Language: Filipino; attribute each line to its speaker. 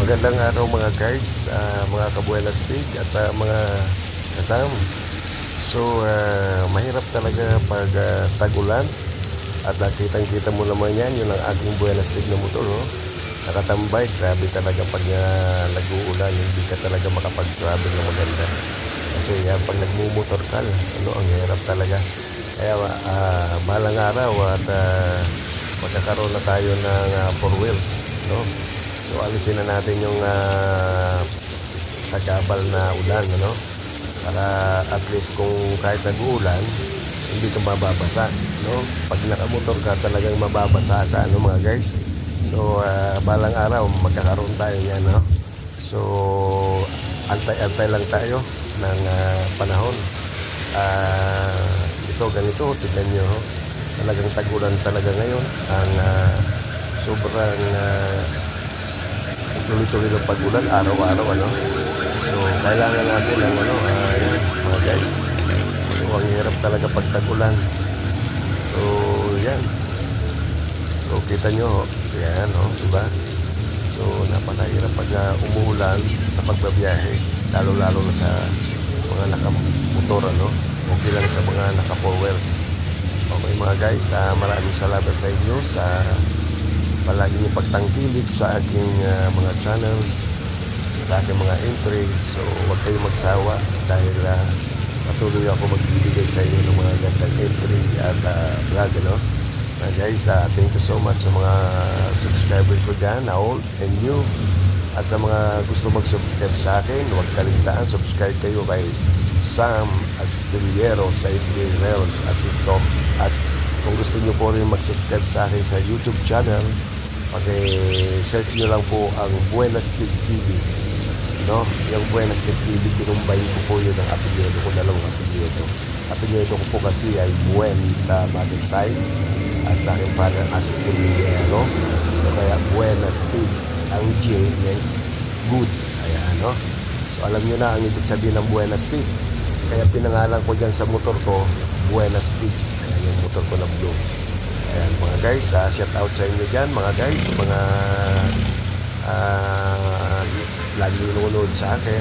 Speaker 1: Magandang araw mga guys, mga kabuelas stig at mga kasam. So mahirap talaga pag tag-ulan at nakitang-kita mo naman yan, yun ang aking buenas stig na motor. Oh. Nakatambay, grabe talaga pag nag-uulan, hindi ka talaga makapag-travel na maganda. Kasi pag nagmumotor ka, ang hirap talaga. Kaya balang araw at magkakaroon na tayo ng 4 wheels. No? So alisin na natin yung sagabal na ulan, ano? Para at least kung kahit nag-uulan, hindi ka mababasa, no? Pag nakamotor ka, talagang mababasa ka, ano mga guys? So balang araw magkakaroon tayo yan, no? So antay-antay lang tayo ng panahon. Ito ganito, tignan nyo, talagang tag-ulan talaga ngayon. Ang sobrang tuloy-tuloy ng pag-ulan, araw-araw, ano? So, kailangan natin ng, yan, mga guys. So, ang hirap talaga pag tag-ulan. So, yan. So, kita nyo, yan, diba? So, napakahirap pag umuulan sa pagbabiyahe, lalo-lalo na sa mga nakamotor, ano? Okay lang sa mga naka-4 wheels. Okay, mga guys, maraming salamat sa inyo sa palagi niyong pagtangkilik sa aking mga channels, sa aking mga entry. So huwag kayong magsawa dahil patuloy ako magbibigay sa inyo ng mga gandang entry at vlog, ano? Guys, thank you so much sa mga subscriber ko dyan, na old and new. At sa mga gusto mag-subscribe sa akin, huwag kaligtaan, subscribe kayo kay Sam Astillero sa April Reels at TikTok. At kung gusto nyo po rin mag-subscribe sa akin sa YouTube channel, pag-search nyo lang po ang Buenas Stig TV, no? Yung Buenas Stig TV, pinumbayin ko po yun ang apelyido ko, dalawang apelyido ko po kasi ay Buen sa mother side at sa aking father Astillero. So kaya Buenas Stig, ang J means good, ayan, no? So alam nyo na ang ibig sabihin ng Buenas Stig, kaya pinangalan ko dyan sa motor ko Buenas Stig, ayan yung motor ko na blue. Ayan mga guys, shout out sa inyo dyan mga guys, mga lagi nanonood sa akin.